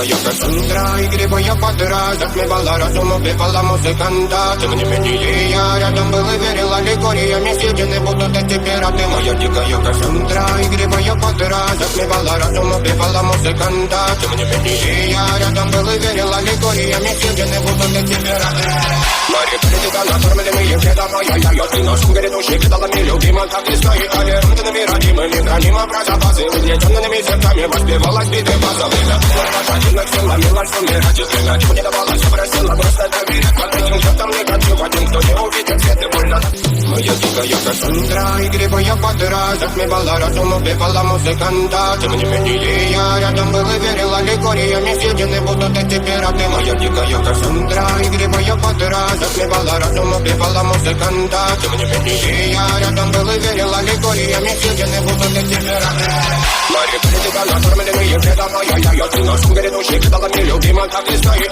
дикая Кассандра, игривая подра, затмевала разум, убивала музыканта. Тем не менее я рядом был и верил аллегориями, съедены будут эти пираты. Моя дикая Кассандра, игривая подра, затмевала разум, убивала музыканта. Тем не менее я рядом был и верил аллегориями, съедены будут эти пираты. Мария политика, накормленные вредом, ай-яй-яй, ты нашим грядущим кидалами любима, как и стоит толерантными, родимыми, хранимо про запасы, угнетенными сердцами воспевалась биты база. Время лошадиных сил ломилась в умирать, и время чего не давала, все просила просто доверять. Под этим жертвам не хочу, один, кто не увидит свет и больно. Моя дикая Кассандра, игривая подра, затмевала разум, убивала музыканта. Тем не менее я рядом был и верил аллегориями, съедены будут эти пираты. Моя дикая Кассандра, игривая подра, затмевала разум, убивала музыканта. Тем не менее я рядом был и верил аллегориями, съедены будут эти пираты. Мария политика, накормленные вредом, ай-яй-яй, ты нашим грядущим кидалами любима, как и стоит